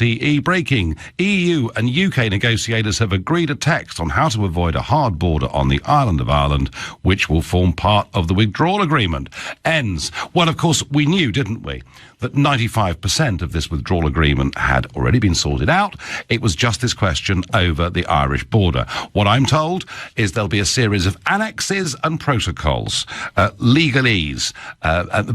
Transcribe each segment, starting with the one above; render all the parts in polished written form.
CE breaking. EU and UK negotiators have agreed a text on how to avoid a hard border on the island of Ireland, which will form part of the withdrawal agreement. Ends. Well, of course, we knew, didn't we, that 95% of this withdrawal agreement had already been sorted out. It was just this question over the Irish border. What I'm told is there'll be a series of annexes and protocols, legalese,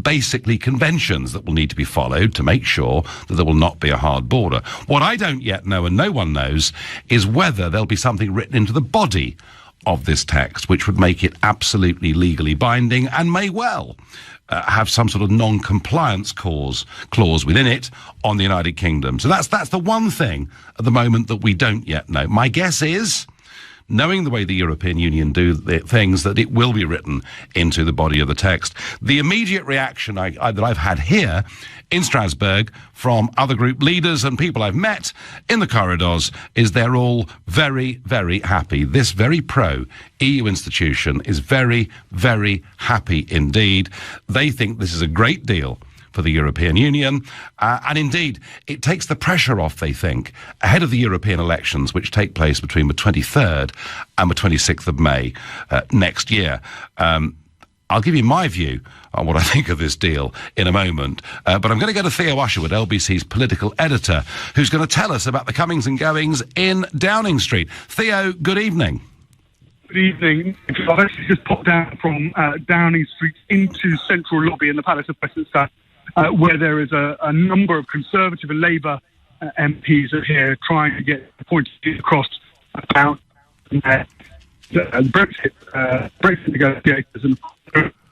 basically conventions that will need to be followed to make sure that there will not be a hard border. What I don't yet know, and no one knows, is whether there'll be something written into the body of this text which would make it absolutely legally binding and may well have some sort of non-compliance clause within it on the United Kingdom. So that's the one thing at the moment that we don't yet know. My guess is, knowing the way the European Union do things, that it will be written into the body of the text. The immediate reaction that I've had here in Strasbourg from other group leaders and people I've met in the corridors is they're all very, very happy. This very pro-EU institution is very, very happy indeed. They think this is a great deal for the European Union, and indeed it takes the pressure off, they think, ahead of the European elections, which take place between the 23rd and the 26th of May next year. I'll give you my view on what I think of this deal in a moment, but I'm going to go to Theo Usherwood, LBC's political editor, who's going to tell us about the comings and goings in Downing Street. Theo, good evening. Good evening. I've actually just popped down from Downing Street into Central Lobby in the Palace of Westminster, where there is a number of Conservative and Labour MPs are here trying to get points across about Brexit negotiators and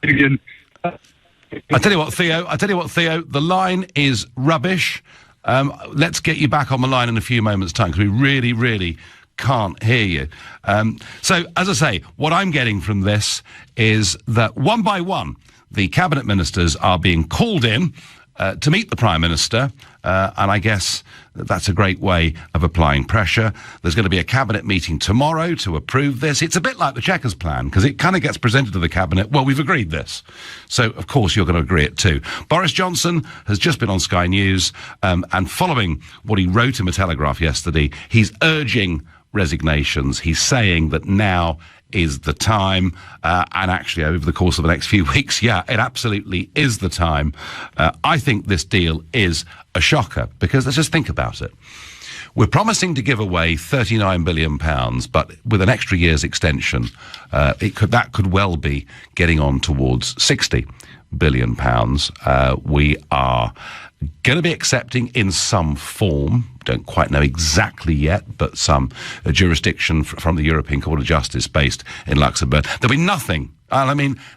Union. I tell you what, Theo, the line is rubbish. Let's get you back on the line in a few moments' time, because we really, really can't hear you. So, as I say, what I'm getting from this is that one by one, the cabinet ministers are being called in to meet the Prime Minister, and I guess that's a great way of applying pressure. There's going to be a cabinet meeting tomorrow to approve this. It's a bit like the Chequers plan, because it kind of gets presented to the cabinet, well, we've agreed this. So, of course, you're going to agree it too. Boris Johnson has just been on Sky News, and following what he wrote in the Telegraph yesterday, he's urging resignations. He's saying that now is the time, and actually over the course of the next few weeks, yeah, it absolutely is the time. I think this deal is a shocker, because let's just think about it. We're promising to give away £39 billion, but with an extra year's extension, that could well be getting on towards £60 billion. We are going to be accepting in some form, don't quite know exactly yet, but some jurisdiction from the European Court of Justice based in Luxembourg. There'll be nothing,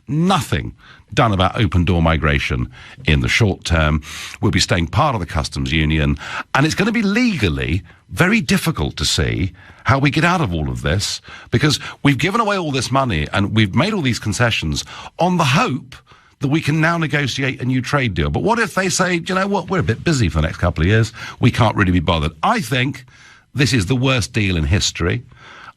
nothing done about open door migration in the short term. We'll be staying part of the customs union, and it's going to be legally very difficult to see how we get out of all of this, because we've given away all this money and we've made all these concessions on the hope that we can now negotiate a new trade deal. But what if they say, do you know what, we're a bit busy for the next couple of years, we can't really be bothered? I think this is the worst deal in history.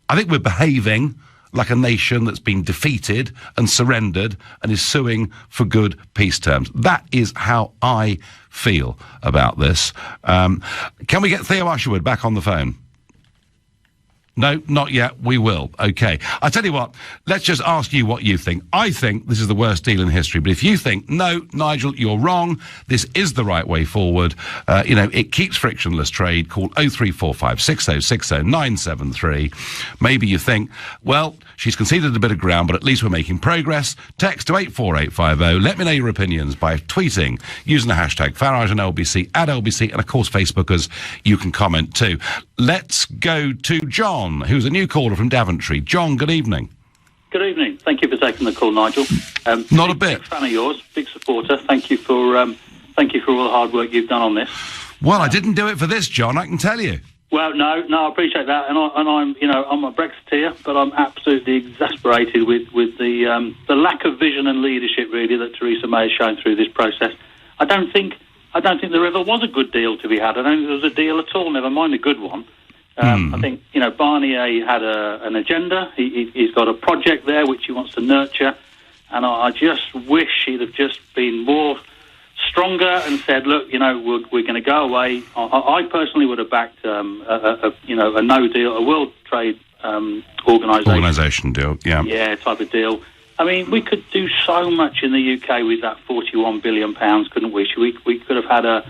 I think we're behaving like a nation that's been defeated and surrendered and is suing for good peace terms. That is how I feel about this. Can we get Theo Usherwood back on the phone? No, not yet. We will. Okay. I tell you what, let's just ask you what you think. I think this is the worst deal in history, but if you think, no, Nigel, you're wrong, this is the right way forward, it keeps frictionless trade, call 0345 6060 973. Maybe you think, well, she's conceded a bit of ground, but at least we're making progress. Text to 84850. Let me know your opinions by tweeting using the hashtag Farage and LBC, at LBC, and of course Facebookers, you can comment too. Let's go to John, who's a new caller from Daventry. John, good evening. Good evening. Thank you for taking the call, Nigel. Not a bit. Big fan of yours, big supporter. Thank you for all the hard work you've done on this. Well, I didn't do it for this, John, I can tell you. Well, no, I appreciate that, and I'm a Brexiteer, but I'm absolutely exasperated with the lack of vision and leadership, really, that Theresa May has shown through this process. I don't think there ever was a good deal to be had. I don't think there was a deal at all, never mind a good one. I think, Barnier had an agenda. He's got a project there which he wants to nurture, and I just wish he'd have just been more stronger and said, look, we're going to go away. I personally would have backed a no deal, a World Trade Organisation deal, type of deal. I mean, we could do so much in the UK with that £41 billion, couldn't we? We could have had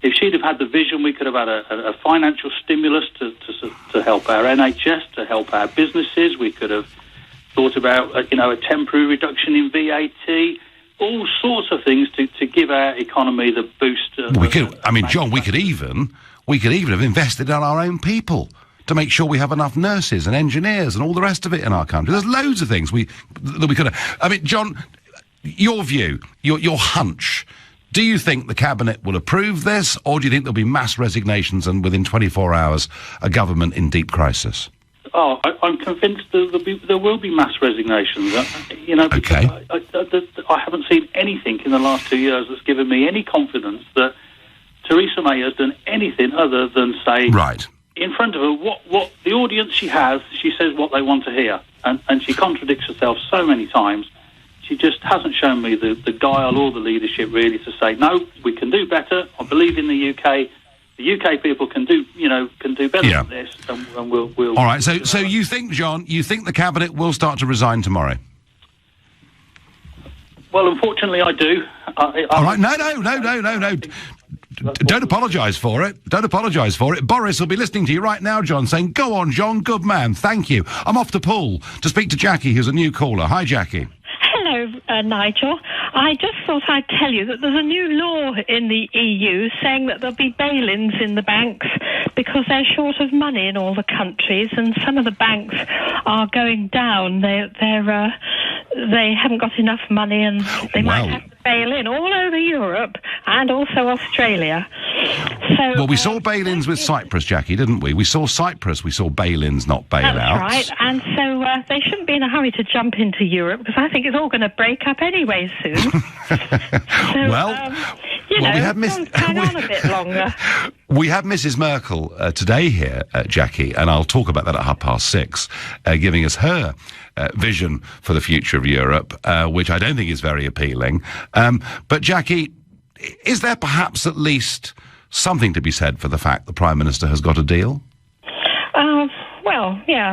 if she'd have had the vision, we could have had a financial stimulus to help our NHS, to help our businesses. We could have thought about, a temporary reduction in VAT, all sorts of things to give our economy the boost. John, we could even have invested in our own people to make sure we have enough nurses and engineers and all the rest of it in our country. There's loads of things that we could have. I mean, John, your view, your hunch. Do you think the Cabinet will approve this, or do you think there'll be mass resignations and within 24 hours a government in deep crisis? Oh, I'm convinced there will be mass resignations. Okay. I haven't seen anything in the last 2 years that's given me any confidence that Theresa May has done anything other than say, right, in front of her, what the audience she has, she says what they want to hear, and she contradicts herself so many times. She just hasn't shown me the guile or the leadership really to say, no, we can do better. I believe in the UK. The UK people can do better than this, and we'll. All right. So you think, John, the Cabinet will start to resign tomorrow? Well, unfortunately, I do. All right. No. Don't apologise for it. Don't apologise for it. Boris will be listening to you right now, John, saying, go on, John, good man, thank you. I'm off to Poole to speak to Jackie, who's a new caller. Hi, Jackie. Hello, Nigel. I just thought I'd tell you that there's a new law in the EU saying that there'll be bail-ins in the banks because they're short of money in all the countries, and some of the banks are going down. They haven't got enough money, and they might have to bail in all over Europe and also Australia. So, we saw bail-ins with Cyprus, Jackie, didn't we? We saw Cyprus, we saw bail-ins, not bailouts. That's right, and so they shouldn't be in a hurry to jump into Europe, because I think it's all going to break up anyway soon. We have hang on a bit longer. We have Mrs. Merkel today here, Jackie, and I'll talk about that at 6:30, giving us her vision for the future of Europe, which I don't think is very appealing. But Jackie, is there perhaps at least something to be said for the fact the Prime Minister has got a deal?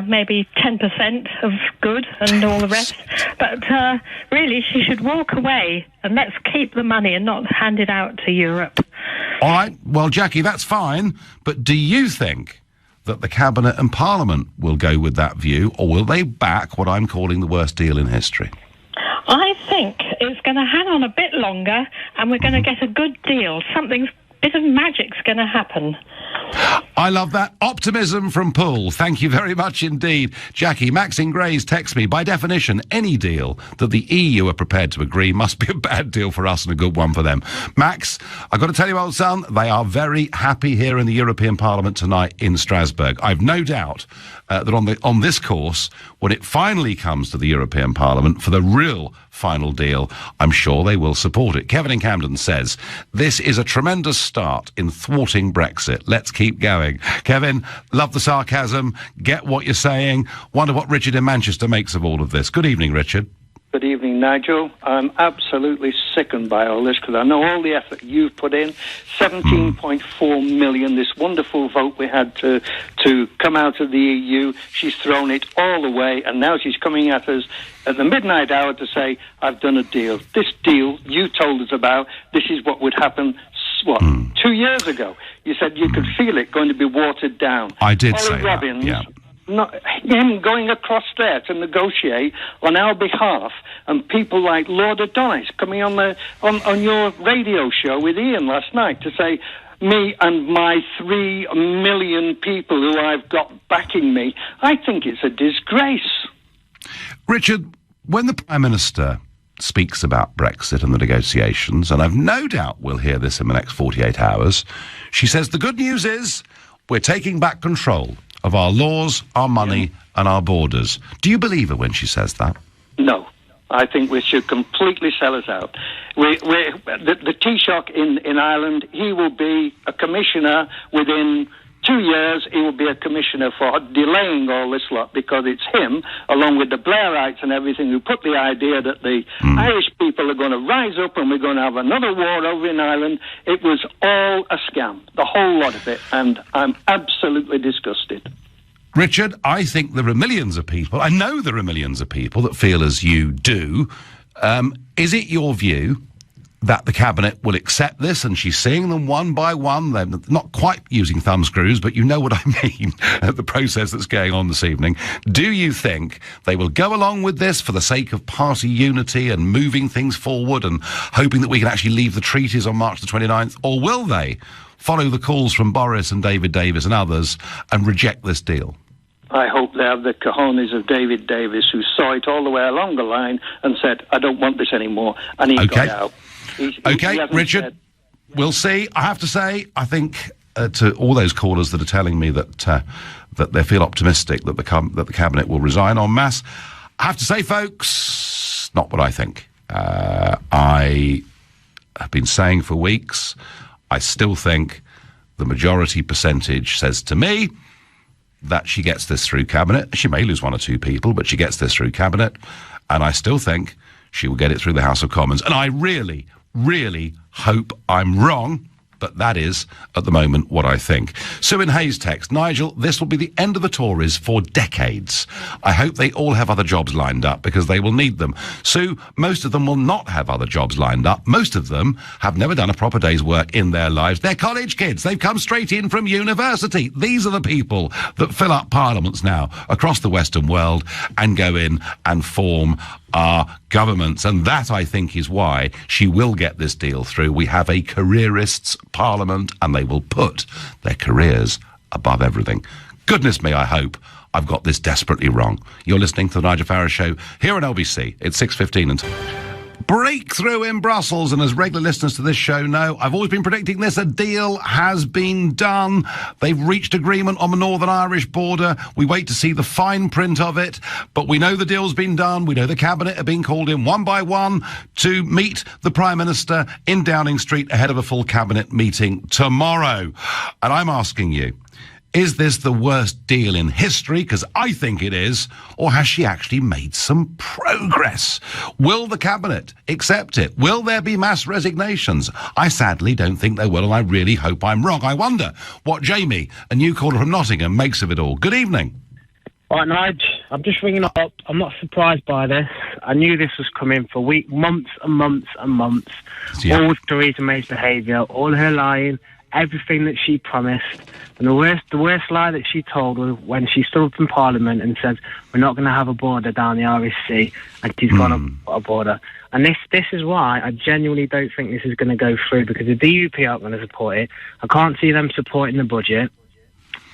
Maybe 10% of good and all the rest. But really, she should walk away and let's keep the money and not hand it out to Europe. All right. Well, Jackie, that's fine. But do you think that the Cabinet and Parliament will go with that view, or will they back what I'm calling the worst deal in history? I think it's going to hang on a bit longer and we're going to get a good deal. Bit of magic's going to happen. I love that optimism from Poole. Thank you very much indeed. Jackie, Max in Grays texts me, by definition, any deal that the EU are prepared to agree must be a bad deal for us and a good one for them. Max, I've got to tell you, old son, they are very happy here in the European Parliament tonight in Strasbourg. I've no doubt that on this course, when it finally comes to the European Parliament for the real final deal, I'm sure they will support it. Kevin in Camden says, this is a tremendous start in thwarting Brexit. Let's keep going. Kevin, love the sarcasm, get what you're saying. Wonder what Richard in Manchester makes of all of this. Good evening, Richard. Good evening, Nigel. I'm absolutely sickened by all this, because I know all the effort you've put in. 17.4 million, this wonderful vote we had to come out of the EU. She's thrown it all away, and now she's coming at us at the midnight hour to say, I've done a deal. This deal you told us about, this is what would happen, 2 years ago. You said you could feel it going to be watered down. I did say Robbins, that, yeah. Not him going across there to negotiate on our behalf, and people like Lord Adonis coming on your radio show with Ian last night to say, me and my 3 million people who I've got backing me. I think it's a disgrace. Richard, when the Prime Minister speaks about Brexit and the negotiations, and I've no doubt we'll hear this in the next 48 hours, she says the good news is we're taking back control of our laws, our money, and our borders. Do you believe her when she says that? No. I think we should completely sell us out. The Taoiseach in Ireland, he will be a commissioner within 2 years, he will be a commissioner for delaying all this lot, because it's him, along with the Blairites and everything, who put the idea that the Irish people are going to rise up and we're going to have another war over in Ireland. It was all a scam, the whole lot of it, and I'm absolutely disgusted. Richard, I think there are millions of people, I know there are millions of people that feel as you do. Is it your view that the Cabinet will accept this, and she's seeing them one by one? They're not quite using thumb screws, but you know what I mean, the process that's going on this evening. Do you think they will go along with this for the sake of party unity and moving things forward and hoping that we can actually leave the treaties on March the 29th, or will they follow the calls from Boris and David Davis and others and reject this deal? I hope they have the cojones of David Davis, who saw it all the way along the line and said, I don't want this anymore, and he got out. Okay, Richard, we'll see. I have to say, I think to all those callers that are telling me that that they feel optimistic that the Cabinet will resign en masse, I have to say, folks, not what I think. I have been saying for weeks, I still think the majority percentage says to me that she gets this through Cabinet. She may lose one or two people, but she gets this through Cabinet, and I still think she will get it through the House of Commons. And I really, really hope I'm wrong, but that is, at the moment, what I think. Sue in Hayes text, Nigel, this will be the end of the Tories for decades. I hope they all have other jobs lined up, because they will need them. Sue, most of them will not have other jobs lined up. Most of them have never done a proper day's work in their lives. They're college kids. They've come straight in from university. These are the people that fill up parliaments now across the Western world and go in and form our governments. And that, I think, is why she will get this deal through. We have a careerists' parliament, and they will put their careers above everything. Goodness me, I hope I've got this desperately wrong. You're listening to the Nigel Farage Show here on LBC. It's 6:15 and breakthrough in Brussels, and as regular listeners to this show know, I've always been predicting this. A deal has been done. They've reached agreement on the Northern Irish border. We wait to see the fine print of it, but we know the deal's been done. We know the Cabinet are being called in one by one to meet the Prime Minister in Downing Street ahead of a full Cabinet meeting tomorrow. And I'm asking you, is this the worst deal in history? Because I think it is. Or has she actually made some progress? Will the Cabinet accept it? Will there be mass resignations? I sadly don't think there will, and I really hope I'm wrong. I wonder what Jamie, a new caller from Nottingham, makes of it all. Good evening. Right, Nige, I'm just ringing up. I'm not surprised by this. I knew this was coming for months and months and months. Yeah. All with Theresa May's behaviour, all her lying, everything that she promised. And the worst lie that she told was when she stood up in Parliament and said, we're not going to have a border down the Irish Sea, and she's gone up a border. And this is why I genuinely don't think this is going to go through, because the DUP aren't going to support it. I can't see them supporting the budget.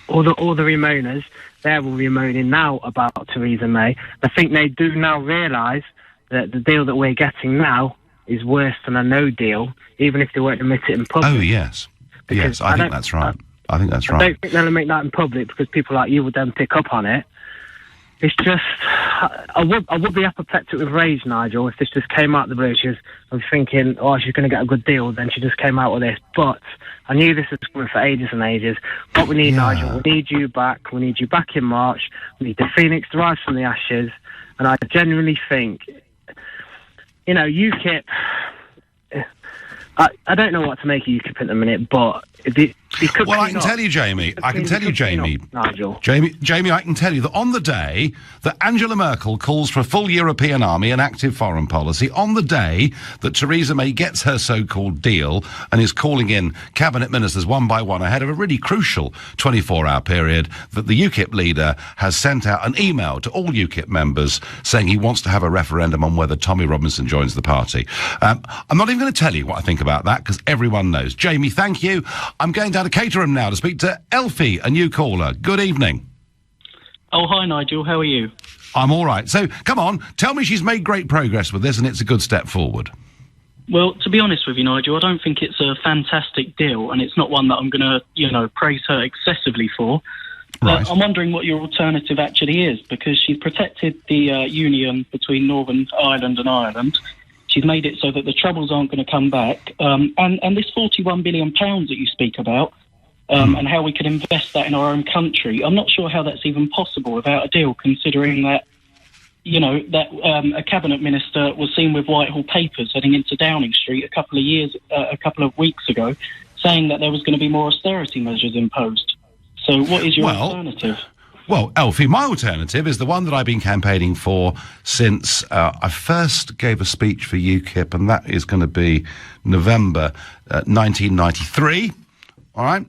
All the Remainers, they're all Remaining now about Theresa May. I think they do now realise that the deal that we're getting now is worse than a no deal, even if they won't admit it in public. Oh, yes. Because yes, I think that's right. I think that's right. I don't think they'll make that in public, because people like you would then pick up on it. It's just, I would be apoplectic with rage, Nigel, if this just came out of the blue. I was thinking, oh, she's going to get a good deal, then she just came out with this. But I knew this was coming for ages and ages. What we need, Nigel, we need you back. We need you back in March. We need the phoenix to rise from the ashes. And I genuinely think, UKIP, I don't know what to make of UKIP at the minute, but well, I can tell you, Jamie. Nigel. Jamie, I can tell you that on the day that Angela Merkel calls for a full European army and active foreign policy, on the day that Theresa May gets her so-called deal and is calling in cabinet ministers one by one ahead of a really crucial 24-hour period, that the UKIP leader has sent out an email to all UKIP members saying he wants to have a referendum on whether Tommy Robinson joins the party. I'm not even going to tell you what I think about that, because everyone knows. Jamie, thank you. I'm going down to Caterham now to speak to Elfie, a new caller. Good evening. Oh, hi, Nigel. How are you? I'm all right. So, come on, tell me she's made great progress with this and it's a good step forward. Well, to be honest with you, Nigel, I don't think it's a fantastic deal, and it's not one that I'm going to, praise her excessively for. Right. I'm wondering what your alternative actually is, because she protected the union between Northern Ireland and Ireland. She's made it so that the Troubles aren't going to come back. And this £41 billion that you speak about, and how we could invest that in our own country. I'm not sure how that's even possible without a deal, considering that, you know, that a cabinet minister was seen with Whitehall papers heading into Downing Street a couple of weeks ago, saying that there was going to be more austerity measures imposed. So what is your alternative? Well, Elfie, my alternative is the one that I've been campaigning for since I first gave a speech for UKIP, and that is going to be November 1993, all right?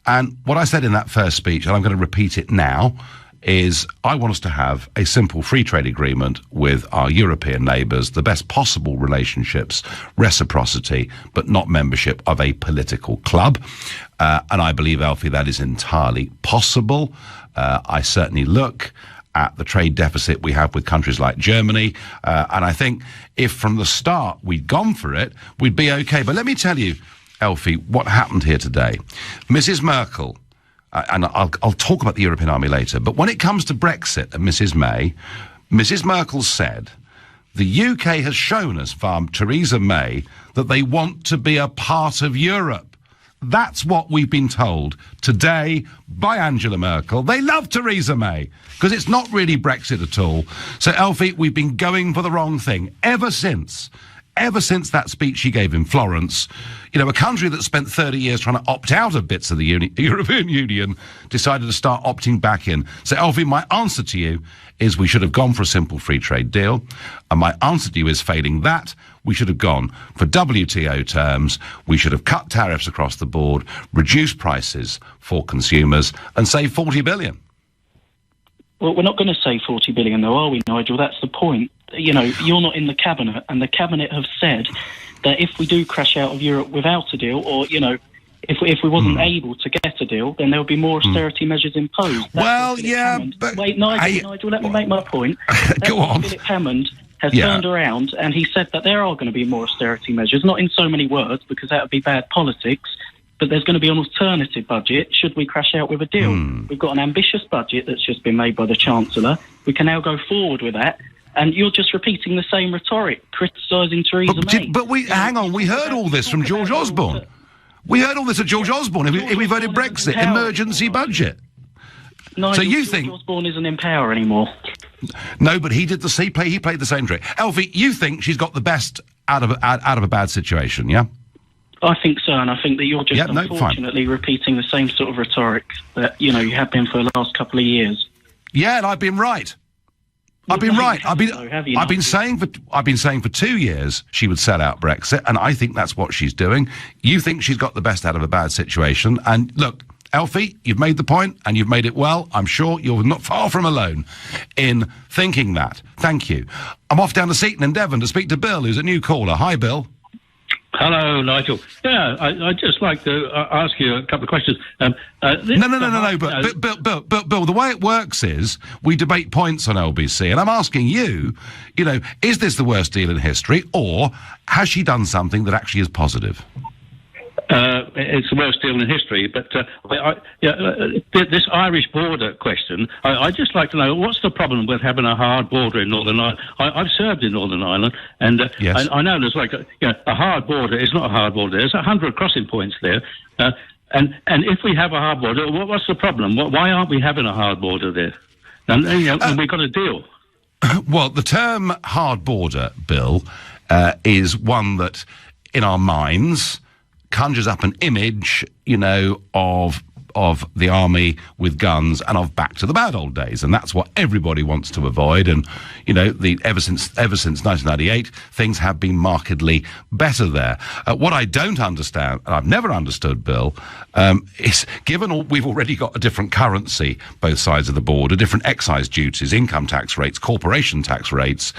And what I said in that first speech, and I'm going to repeat it now, is I want us to have a simple free trade agreement with our European neighbours, the best possible relationships, reciprocity, but not membership of a political club. And I believe, Alfie, that is entirely possible. I certainly look at the trade deficit we have with countries like Germany, and I think if from the start we'd gone for it, we'd be okay. But let me tell you, Elfie, what happened here today. Mrs. Merkel, and I'll talk about the European Army later, but when it comes to Brexit and Mrs. May, Mrs. Merkel said, the UK has shown us, via Theresa May, that they want to be a part of Europe. That's what we've been told today by Angela Merkel. They love Theresa May because it's not really Brexit at all. So, Elfie, we've been going for the wrong thing ever since that speech she gave in Florence. You know, a country that spent 30 years trying to opt out of bits of the European Union decided to start opting back in. So, Elfie, my answer to you is we should have gone for a simple free trade deal. And my answer to you is, failing that, we should have gone for WTO terms. We should have cut tariffs across the board, reduced prices for consumers, and save 40 billion. Well, we're not going to save 40 billion, though, are we, Nigel? That's the point. You know, you're not in the cabinet, and the cabinet have said that if we do crash out of Europe without a deal, or, you know, if we wasn't able to get a deal, then there would be more austerity measures imposed. Well, yeah, but... Wait, Nigel, let me make my point. Go on. Philip Hammond has turned around and he said that there are going to be more austerity measures, not in so many words, because that would be bad politics, but there's going to be an alternative budget should we crash out with a deal. We've got an ambitious budget that's just been made by the Chancellor. We can now go forward with that. And you're just repeating the same rhetoric, criticising Theresa May. But hang on, we heard all this from George Osborne. We heard all this at George Osborne. If we voted Brexit, emergency budget. Nigel, so you George think Osborne isn't in power anymore? No, but he played the same trick. Elfie, you think she's got the best out of a bad situation, yeah? I think so, and I think that you're just unfortunately repeating the same sort of rhetoric that you have been for the last couple of years. Yeah, and I've been right. I've been right. I've been saying for 2 years she would sell out Brexit, and I think that's what she's doing. You think she's got the best out of a bad situation, and look, Elfie, you've made the point, and you've made it well. I'm sure you're not far from alone in thinking that. Thank you. I'm off down to Seaton in Devon to speak to Bill, who's a new caller. Hi, Bill. Hello, Nigel. Yeah, I'd just like to ask you a couple of questions. No. But Bill, the way it works is we debate points on LBC, and I'm asking you, is this the worst deal in history, or has she done something that actually is positive? It's the worst deal in history, but this Irish border question, I'd just like to know, what's the problem with having a hard border in Northern Ireland? I've served in Northern Ireland, and yes. I know there's a hard border. It's not a hard border. There's 100 crossing points there. And if we have a hard border, what's the problem? Why aren't we having a hard border there? And we've got a deal. Well, the term hard border, Bill, is one that, in our minds, conjures up an image, of the army with guns and of back to the bad old days, and that's what everybody wants to avoid. And ever since 1998, things have been markedly better there. What I don't understand, and I've never understood, Bill, is given we've already got a different currency both sides of the border, different excise duties, income tax rates, corporation tax rates,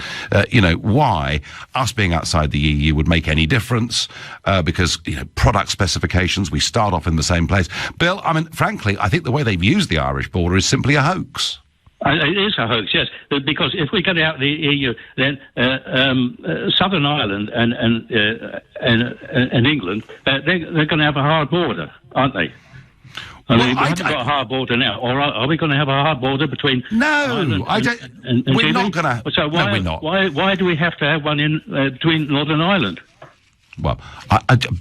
why us being outside the EU would make any difference? Because product specifications, we start off in the same place. Bill, I mean, frankly, I think the way they've used the Irish border is simply a hoax. It is a hoax, yes, because if we get out of the EU, then Southern Ireland and England, they're going to have a hard border, aren't they? We haven't got a hard border now, or are we going to have a hard border between? No, we're not going to. So why, no, we're not. Why do we have to have one in between Northern Ireland? Well,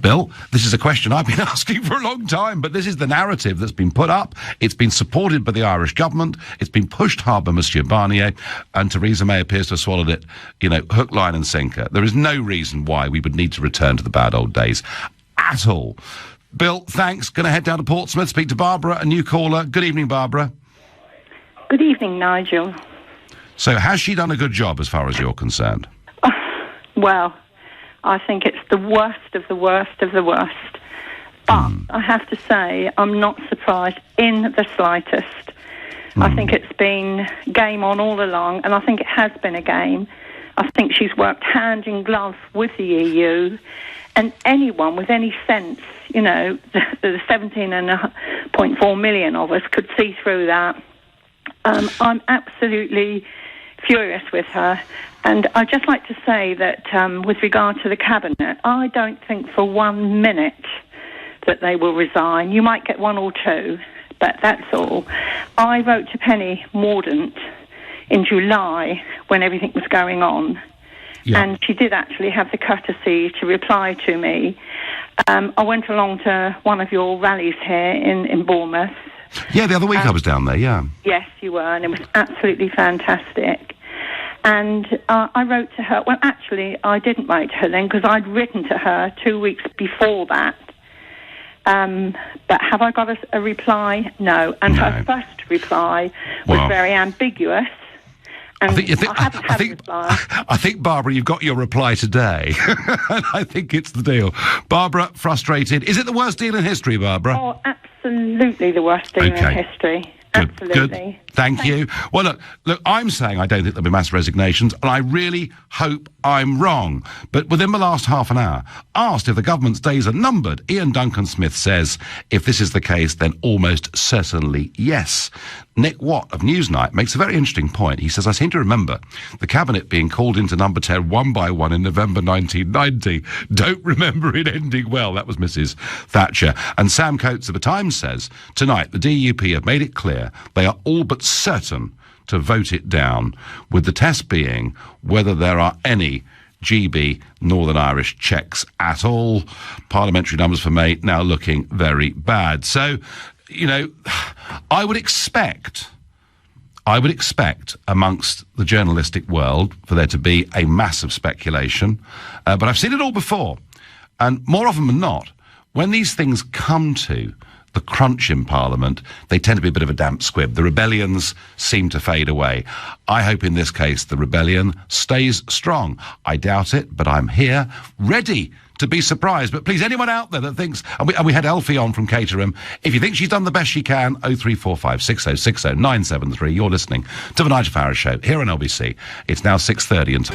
Bill, this is a question I've been asking for a long time, but this is the narrative that's been put up. It's been supported by the Irish government. It's been pushed hard by Monsieur Barnier, and Theresa May appears to have swallowed it, hook, line and sinker. There is no reason why we would need to return to the bad old days at all. Bill, thanks. Going to head down to Portsmouth, speak to Barbara, a new caller. Good evening, Barbara. Good evening, Nigel. So has she done a good job as far as you're concerned? Well, I think it's the worst of the worst of the worst. But I have to say, I'm not surprised in the slightest. I think it's been game on all along, and I think it has been a game. I think she's worked hand in glove with the EU, and anyone with any sense, the 17.4 million of us could see through that. I'm absolutely furious with her. And I'd just like to say that with regard to the Cabinet, I don't think for 1 minute that they will resign. You might get one or two, but that's all. I wrote to Penny Mordaunt in July when everything was going on, and she did actually have the courtesy to reply to me. I went along to one of your rallies here in Bournemouth. Yeah, the other week I was down there, yeah. Yes, you were, and it was absolutely fantastic. And I wrote to her. Well, actually, I didn't write to her then because I'd written to her 2 weeks before that. But have I got a reply? No. And her first reply was very ambiguous. And I think, Barbara, you've got your reply today. I think it's the deal. Barbara, frustrated. Is it the worst deal in history, Barbara? Oh, absolutely the worst deal in history. Absolutely. Good. Thank you. Well, look, I'm saying I don't think there'll be mass resignations, and I really hope I'm wrong. But within the last half an hour, asked if the government's days are numbered, Ian Duncan-Smith says, if this is the case, then almost certainly yes. Nick Watt of Newsnight makes a very interesting point. He says, I seem to remember the Cabinet being called into Number 10 one by one in November 1990. Don't remember it ending well. That was Mrs. Thatcher. And Sam Coates of The Times says, tonight the DUP have made it clear they are all but certain to vote it down, with the test being whether there are any GB Northern Irish checks at all. Parliamentary numbers for May now looking very bad. So, I would expect amongst the journalistic world for there to be a massive speculation, but I've seen it all before. And more often than not, when these things come to the crunch in Parliament, they tend to be a bit of a damp squib. The rebellions seem to fade away. I hope in this case the rebellion stays strong. I doubt it, but I'm here, ready to be surprised. But please, anyone out there that thinks, and we had Elfie on from Caterham, if you think she's done the best she can, 0345 6060 973. You're listening to the Nigel Farage Show here on LBC. It's now 6:30 and...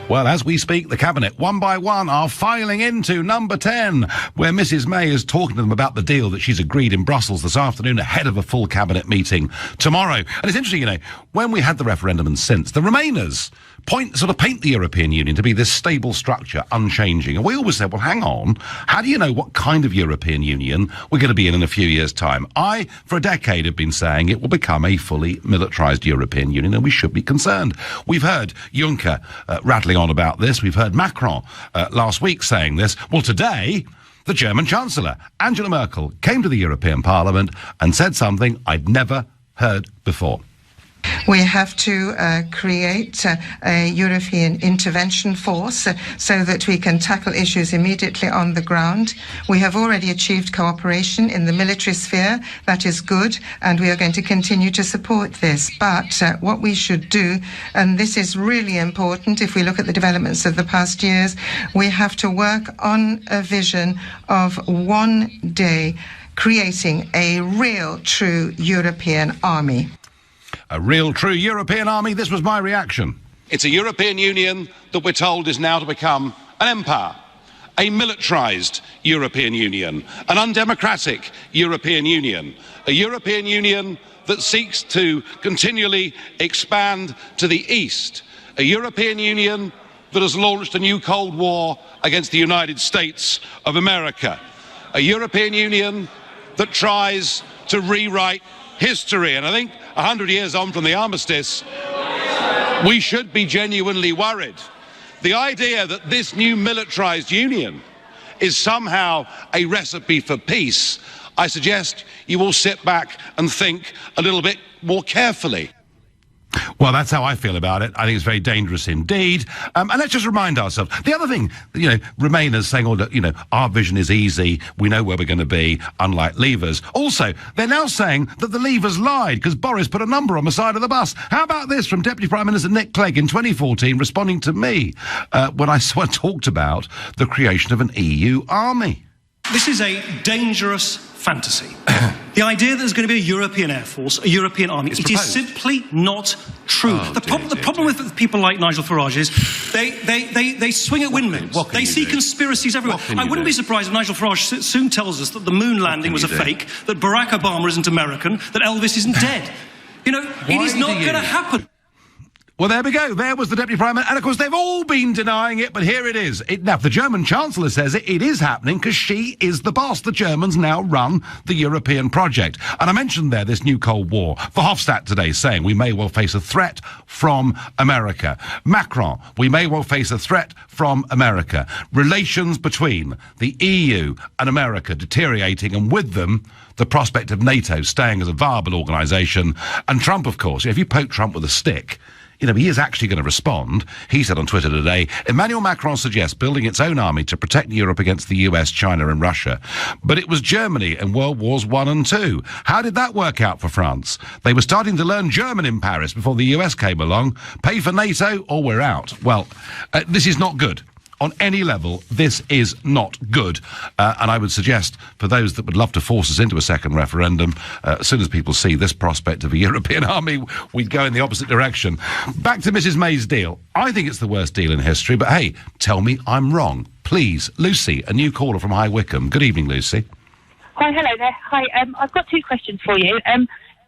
Well, as we speak, the Cabinet, one by one, are filing into Number 10, where Mrs May is talking to them about the deal that she's agreed in Brussels this afternoon ahead of a full Cabinet meeting tomorrow. And it's interesting, when we had the referendum and since, the Remainers paint the European Union to be this stable structure, unchanging. And we always said, well, hang on, how do you know what kind of European Union we're going to be in a few years' time? I, for a decade, have been saying it will become a fully militarised European Union, and we should be concerned. We've heard Juncker rattling on about this. We've heard Macron last week saying this. Well, today, the German Chancellor, Angela Merkel, came to the European Parliament and said something I'd never heard before. We have to create a European intervention force so that we can tackle issues immediately on the ground. We have already achieved cooperation in the military sphere. That is good, and we are going to continue to support this. But what we should do, and this is really important if we look at the developments of the past years, we have to work on a vision of one day creating a real, true European army. A real, true European army. This was my reaction. It's a European Union that we're told is now to become an empire, a militarised European Union, an undemocratic European Union, a European Union that seeks to continually expand to the east, a European Union that has launched a new Cold War against the United States of America, a European Union that tries to rewrite history. And I think 100 years on from the armistice, we should be genuinely worried. The idea that this new militarised union is somehow a recipe for peace, I suggest you all sit back and think a little bit more carefully. Well, that's how I feel about it. I think it's very dangerous indeed. And let's just remind ourselves. The other thing, Remainers saying, our vision is easy. We know where we're going to be, unlike Leavers. Also, they're now saying that the Leavers lied because Boris put a number on the side of the bus. How about this from Deputy Prime Minister Nick Clegg in 2014 responding to me when I talked about the creation of an EU army? This is a dangerous fantasy. The idea that there's going to be a European Air Force, a European army, it is simply not true. The problem with people like Nigel Farage is they swing at windmills. They see conspiracies everywhere. I wouldn't be surprised if Nigel Farage soon tells us that the moon landing was a fake, that Barack Obama isn't American, that Elvis isn't dead. It is not going to happen. Well, there we go. There was the Deputy Prime Minister. And, of course, they've all been denying it, but here it is. Now, if the German Chancellor says it is happening because she is the boss. The Germans now run the European project. And I mentioned there this new Cold War. Verhofstadt today saying we may well face a threat from America. Macron, we may well face a threat from America. Relations between the EU and America deteriorating, and with them, the prospect of NATO staying as a viable organisation. And Trump, of course, if you poke Trump with a stick, he is actually going to respond. He said on Twitter today, Emmanuel Macron suggests building its own army to protect Europe against the US, China and Russia. But it was Germany in World Wars I and II. How did that work out for France? They were starting to learn German in Paris before the US came along. Pay for NATO or we're out. Well, this is not good. On any level, this is not good. And I would suggest, for those that would love to force us into a second referendum, as soon as people see this prospect of a European army, we'd go in the opposite direction. Back to Mrs May's deal. I think it's the worst deal in history, but hey, tell me I'm wrong. Please, Lucy, a new caller from High Wycombe. Good evening, Lucy. Hi, hello there. Hi, I've got two questions for you.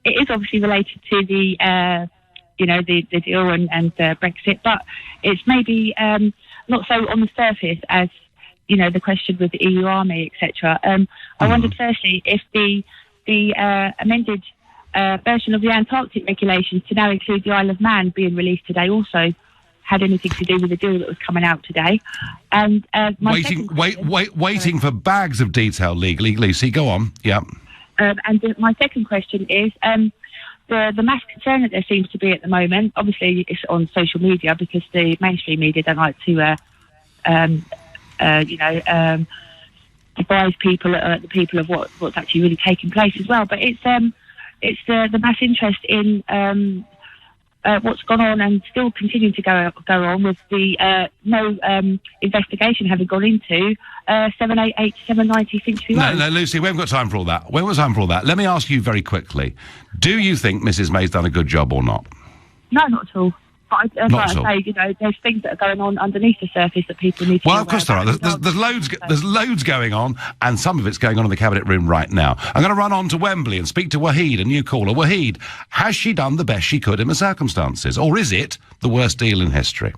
It is obviously related to the deal and Brexit, but it's maybe not so on the surface as, the question with the EU army, etc. I wondered firstly if the amended version of the Antarctic regulations to now include the Isle of Man being released today also had anything to do with the deal that was coming out today. And waiting for bags of detail legally, Lucy. Go on. Yeah. And my second question is the mass concern that there seems to be at the moment. Obviously, it's on social media because the mainstream media don't like to, advise the people of what's actually really taking place as well. But it's the mass interest in what's gone on and still continuing to go on with the no investigation having gone into 788 to 790 Finchley Road. No, Lucy, we haven't got time for all that. We haven't got time for all that. Let me ask you very quickly. Do you think Mrs May's done a good job or not? No, not at all. But I say, there's things that are going on underneath the surface that people need to. Well, of course there are. There's loads going on, and some of it's going on in the cabinet room right now. I'm going to run on to Wembley and speak to Wahid, a new caller. Wahid, has she done the best she could in the circumstances, or is it the worst deal in history?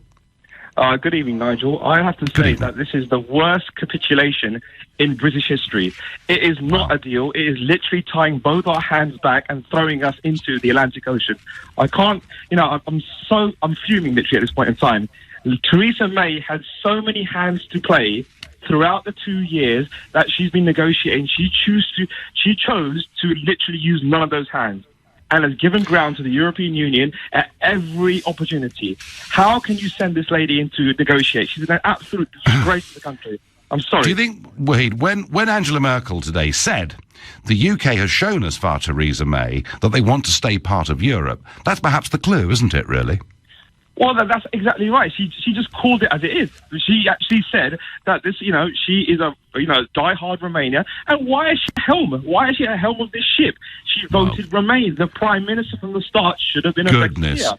Good evening, Nigel. I have to say that this is the worst capitulation in British history. It is not a deal. It is literally tying both our hands back and throwing us into the Atlantic Ocean. I can't, I'm fuming literally at this point in time. Theresa May had so many hands to play throughout the 2 years that she's been negotiating. She chose to literally use none of those hands, and has given ground to the European Union at every opportunity. How can you send this lady in to negotiate? She's an absolute disgrace to the country. I'm sorry. Do you think, Wahid, when Angela Merkel today said the UK has shown us via Theresa May that they want to stay part of Europe, that's perhaps the clue, isn't it, really? Well, that's exactly right. She just called it as it is. She actually said that this, she is a, die-hard Remainer. And why is she at helm? Why is she at helm of this ship? She voted Remain. The Prime Minister from the start should have been elected here.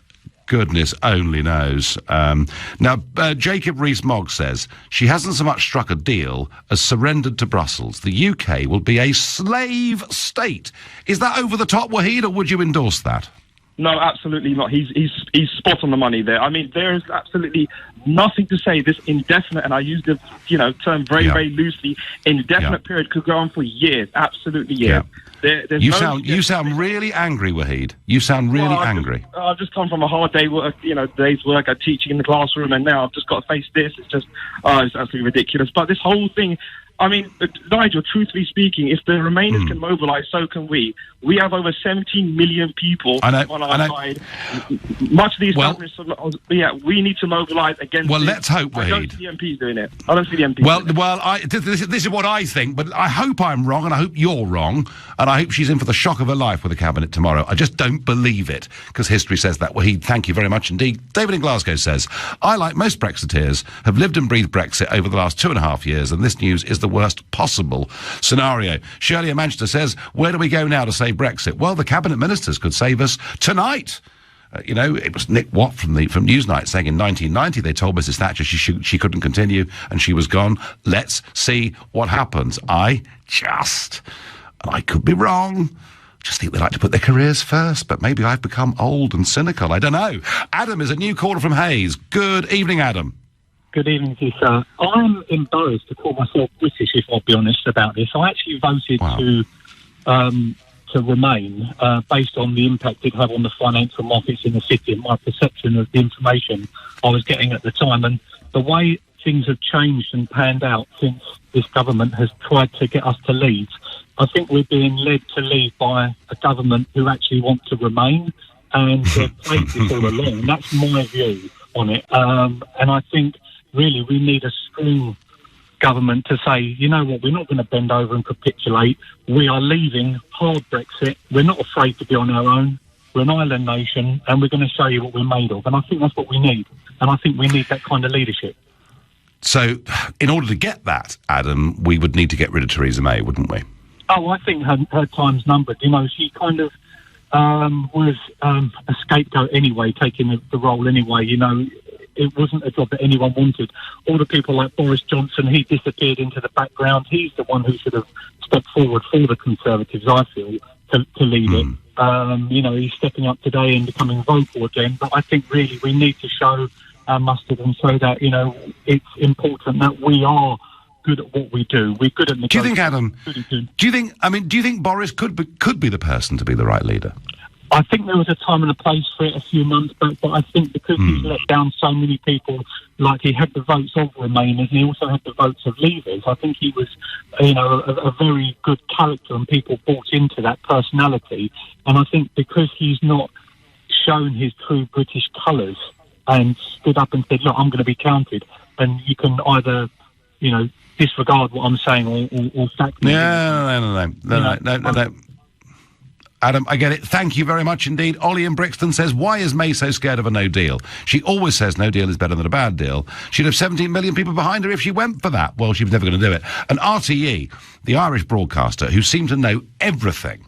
Goodness only knows. Now, Jacob Rees-Mogg says she hasn't so much struck a deal as surrendered to Brussels. The UK will be a slave state. Is that over the top, Wahid, or would you endorse that? No, absolutely not. He's spot on the money there. I mean, there is absolutely nothing to say. This indefinite, and I use the term very very loosely, indefinite period could go on for years. Absolutely years. Yeah. You sound really angry, Wahid. You sound really angry. I've just come from a hard day's work at teaching in the classroom, and now I've just got to face this. It's just, it's absolutely ridiculous. But this whole thing, I mean, Nigel, truthfully speaking, if the Remainers can mobilise, so can we. We have over 17 million people on our side. Much of these governments, we need to mobilise against this. Let's hope, Wahid. I don't see the MPs doing it. I don't see the MPs this is what I think, but I hope I'm wrong, and I hope you're wrong, and I hope she's in for the shock of her life with the Cabinet tomorrow. I just don't believe it, because history says that. Wahid, thank you very much indeed. David in Glasgow says, I, like most Brexiteers, have lived and breathed Brexit over the last 2.5 years, and this news is the worst possible scenario. Shirley in Manchester says, where do we go now to save Brexit? Well, the Cabinet Ministers could save us tonight. It was Nick Watt from Newsnight saying in 1990 they told Mrs Thatcher she couldn't continue and she was gone. Let's see what happens. I could be wrong, just think they like to put their careers first, but maybe I've become old and cynical. I don't know. Adam is a new caller from Hayes. Good evening, Adam. Good evening to you, sir. I'm embarrassed to call myself British, if I'll be honest about this. I actually voted to remain based on the impact it had on the financial markets in the city and my perception of the information I was getting at the time. And the way things have changed and panned out since this government has tried to get us to leave, I think we're being led to leave by a government who actually want to remain, and they've played this all along. That's my view on it. And I think really we need a strong government to say, you know what, we're not going to bend over and capitulate. We are leaving, hard Brexit. We're not afraid to be on our own. We're an island nation, and we're going to show you what we're made of. And I think that's what we need. And I think we need that kind of leadership. So, in order to get that, Adam, we would need to get rid of Theresa May, wouldn't we? Oh, I think her time's numbered. You know, she kind of was a scapegoat anyway, taking the role anyway. You know, it wasn't a job that anyone wanted. All the people like Boris Johnson, he disappeared into the background. He's the one who should have stepped forward for the Conservatives, I feel, to lead it. You know, he's stepping up today and becoming vocal again. But I think really we need to show our mustard and show that, you know, it's important that we are good at what we do. We're good at negotiating. Do you think, Adam, do you think Boris could be the person to be the right leader? I think there was a time and a place for it a few months back, but I think because he's let down so many people, like he had the votes of Remainers and he also had the votes of Leavers, I think he was, you know, a very good character and people bought into that personality. And I think because he's not shown his true British colours and stood up and said, look, I'm going to be counted, and you can either, you know, disregard what I'm saying or sack me. No. Adam, I get it. Thank you very much indeed. Ollie in Brixton says, why is May so scared of a no deal? She always says no deal is better than a bad deal. She'd have 17 million people behind her if she went for that. Well, she was never going to do it. And RTE, the Irish broadcaster, who seem to know everything,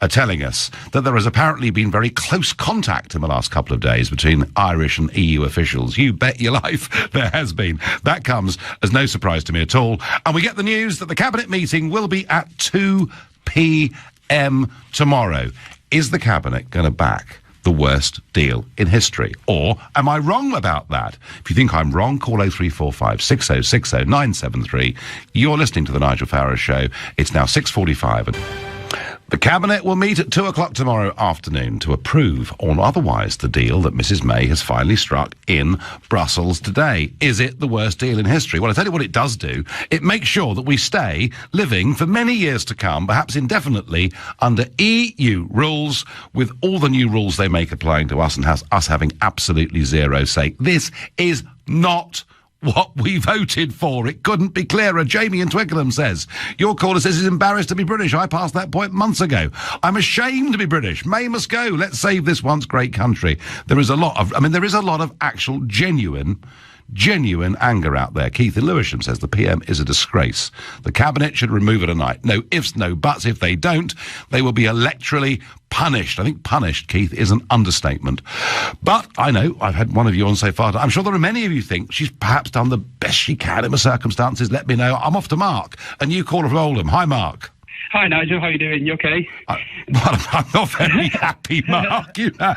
are telling us that there has apparently been very close contact in the last couple of days between Irish and EU officials. You bet your life there has been. That comes as no surprise to me at all. And we get the news that the Cabinet meeting will be at 2 p.m. tomorrow. Is the Cabinet going to back the worst deal in history? Or am I wrong about that? If you think I'm wrong, call 0345 6060 973. You're listening to The Nigel Farage Show. It's now 6:45. The Cabinet will meet at 2 o'clock tomorrow afternoon to approve or otherwise the deal that Mrs May has finally struck in Brussels today. Is it the worst deal in history? Well, I'll tell you what it does do. It makes sure that we stay living for many years to come, perhaps indefinitely, under EU rules, with all the new rules they make applying to us and has us having absolutely zero say. This is not what we voted for. It couldn't be clearer. Jamie in Twickenham says, your caller says he's embarrassed to be British. I passed that point months ago. I'm ashamed to be British. May must go. Let's save this once great country. There is a lot of actual genuine anger out there. Keith in Lewisham says the PM is a disgrace. The Cabinet should remove it tonight. No ifs, no buts. If they don't, they will be electorally punished. I think punished, Keith, is an understatement. But I know, I've had one of you on so far. I'm sure there are many of you think she's perhaps done the best she can in the circumstances. Let me know. I'm off to Mark, a new caller from Oldham. Hi, Mark. Hi, Nigel. How are you doing? You okay? Well, I'm not very happy, Mark, you know.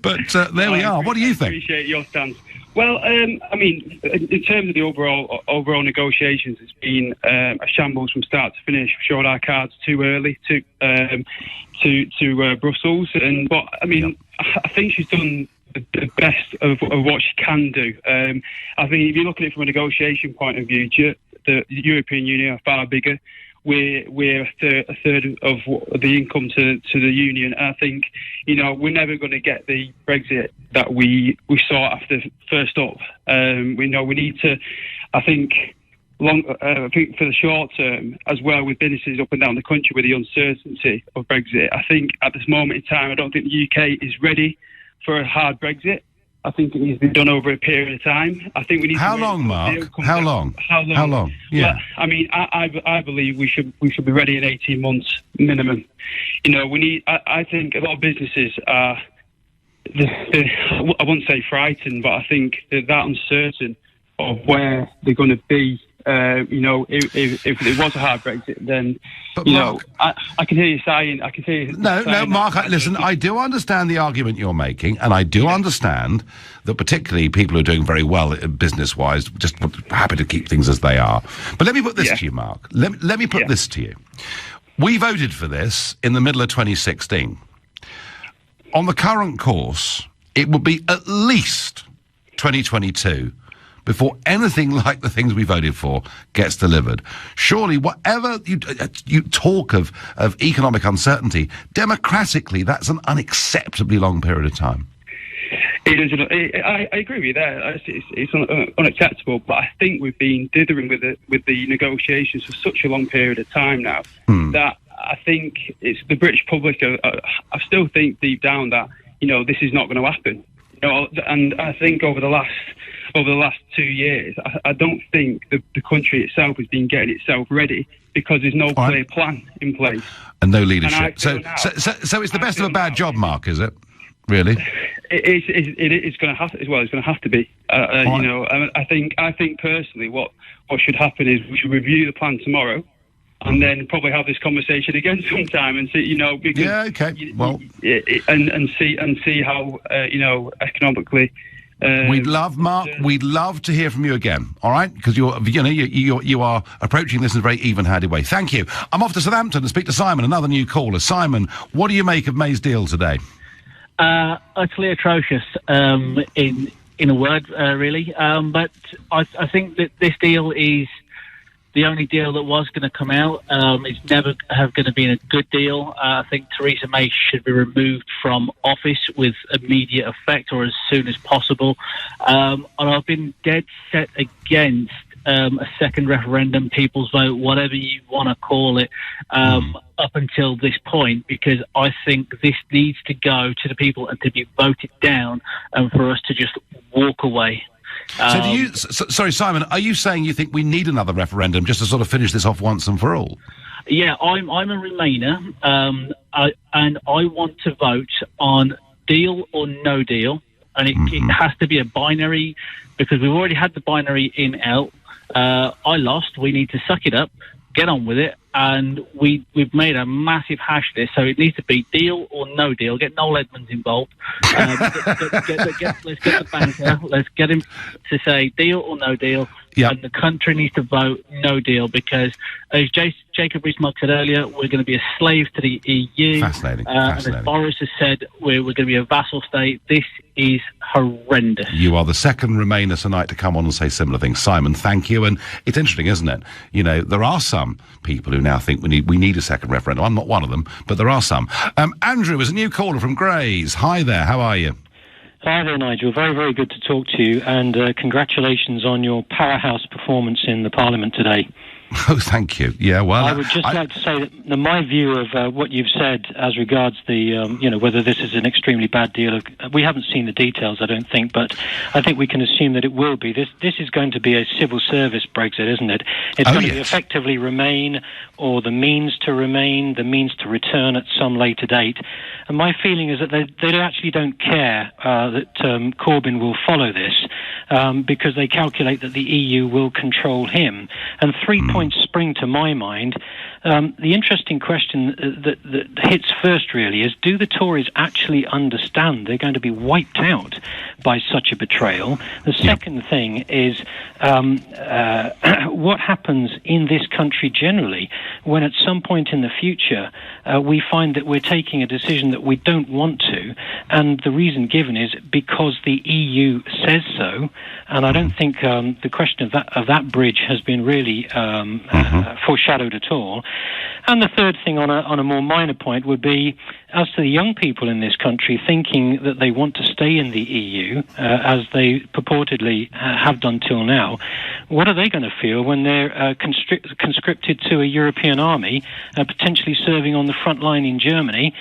But there we are. What do you think? I appreciate your stance. Well, I mean, in terms of the overall negotiations, it's been a shambles from start to finish. We showed our cards too early to Brussels, but I mean, I think she's done the best of what she can do. I think if you look at it from a negotiation point of view, the European Union are far bigger. We're a third of the income to the Union. And I think, we're never going to get the Brexit that we saw after first up. We need to, I think for the short term, as well with businesses up and down the country with the uncertainty of Brexit, I think at this moment in time, I don't think the UK is ready for a hard Brexit. I think it needs to be done over a period of time. I think we need. How long, Mark? How long? How long? Yeah. Well, I mean, I believe we should be ready in 18 months minimum. We need. I think a lot of businesses are. I wouldn't say frightened, but I think they're that uncertain of where they're going to be. If it was a hard Brexit, then Mark, I can hear you saying. I can hear you. No, Mark. Listen, I do understand the argument you're making, and I do understand that particularly people who are doing very well business-wise, just happy to keep things as they are. But let me put this to you, Mark. Let me put this to you. We voted for this in the middle of 2016. On the current course, it would be at least 2022. Before anything like the things we voted for gets delivered. Surely, whatever you talk of economic uncertainty, democratically, that's an unacceptably long period of time. It is. I agree with you there. It's unacceptable, but I think we've been dithering with the negotiations for such a long period of time now that I think it's the British public. I still think deep down that this is not going to happen. And I think over the last 2 years, I don't think the country itself has been getting itself ready because there's no clear plan in place and no leadership. So it's the best of a bad job, Mark, is it? Really? It is going to have. Well, it's going to have to be. I think personally, what should happen is we should review the plan tomorrow. And then probably have this conversation again sometime and see, because and see how economically. We'd love, Mark. We'd love to hear from you again. All right, because you are approaching this in a very even-handed way. Thank you. I'm off to Southampton to speak to Simon, another new caller. Simon, what do you make of May's deal today? Utterly atrocious. In a word, really. But I think that this deal is the only deal that was going to come out. It's never going to be a good deal. I think Theresa May should be removed from office with immediate effect or as soon as possible. And I've been dead set against a second referendum, people's vote, whatever you want to call it, up until this point, because I think this needs to go to the people and to be voted down and for us to just walk away. Sorry, Simon, are you saying you think we need another referendum just to sort of finish this off once and for all? Yeah, I'm a Remainer, and I want to vote on deal or no deal, and it has to be a binary, because we've already had the binary in out. I lost. We need to suck it up, get on with it, and we've made a massive hash this, so it needs to be deal or no deal. Get Noel Edmonds involved. Let's get the banker. Let's get him to say deal or no deal. Yep. And the country needs to vote no deal, because, as Jacob Rees-Mogg said earlier, we're going to be a slave to the EU. Fascinating. And as Boris has said, we're going to be a vassal state. This is horrendous. You are the second Remainer tonight to come on and say similar things. Simon, thank you. And it's interesting, isn't it? There are some people who now think we need a second referendum. I'm not one of them, but there are some. Andrew is a new caller from Grays. Hi there, how are you? Hi there, Nigel. Very, very good to talk to you, and congratulations on your powerhouse performance in the Parliament today. Oh, thank you. Yeah, well, I would just like to say that my view of what you've said as regards the, whether this is an extremely bad deal, we haven't seen the details, I don't think, but I think we can assume that it will be. This is going to be a civil service Brexit, isn't it? It's going to be effectively Remain, or the means to remain, the means to return at some later date. And my feeling is that they actually don't care that Corbyn will follow this, because they calculate that the EU will control him. And 3 points spring to my mind. The interesting question that hits first really is, do the Tories actually understand they're going to be wiped out by such a betrayal? The second thing is what happens in this country generally when at some point in the future we find that we're taking a decision that we don't want to, and the reason given is because the EU says so. And I don't think the question of that bridge has been really foreshadowed at all. And the third thing on a more minor point would be, as to the young people in this country thinking that they want to stay in the EU, as they purportedly have done till now, what are they going to feel when they're conscripted to a European army, potentially serving on the front line in Germany,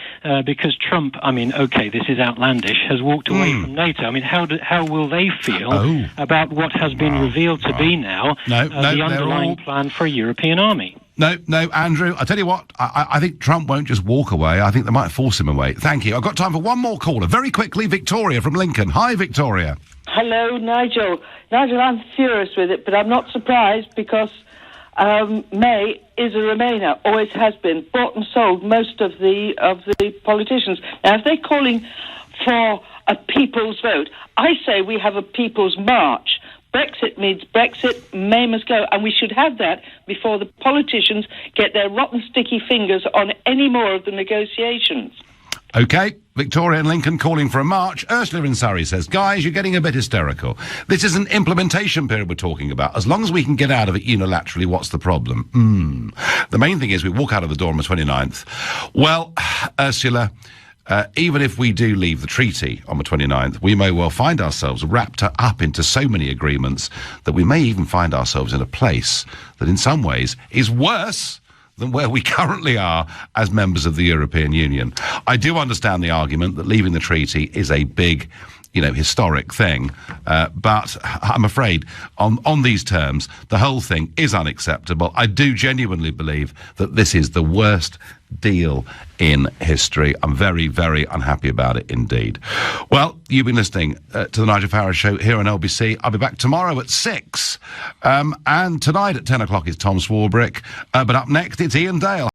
because Trump, I mean, okay, this is outlandish, has walked away from NATO? I mean, how will they feel about what has been revealed to be now the underlying plan for a European army? No, Andrew, I tell you what, I think Trump won't just walk away. I think they might force him away. Thank you. I've got time for one more caller. Very quickly, Victoria from Lincoln. Hi, Victoria. Hello, Nigel. Nigel, I'm furious with it, but I'm not surprised because May is a Remainer, always has been, bought and sold most of the politicians. Now, if they're calling for a people's vote, I say we have a people's march. Brexit means Brexit, May must go, and we should have that before the politicians get their rotten, sticky fingers on any more of the negotiations. OK, Victoria and Lincoln calling for a march. Ursula in Surrey says, guys, you're getting a bit hysterical. This is an implementation period we're talking about. As long as we can get out of it unilaterally, what's the problem? The main thing is we walk out of the door on the 29th. Well, Ursula, even if we do leave the treaty on the 29th, we may well find ourselves wrapped up into so many agreements that we may even find ourselves in a place that in some ways is worse than where we currently are as members of the European Union. I do understand the argument that leaving the treaty is a big, historic thing, but I'm afraid on these terms, the whole thing is unacceptable. I do genuinely believe that this is the worst deal in history. I'm very, very unhappy about it indeed. Well, you've been listening to the Nigel Farage Show here on LBC. I'll be back tomorrow at 6, and tonight at 10 o'clock is Tom Swarbrick, but up next it's Ian Dale.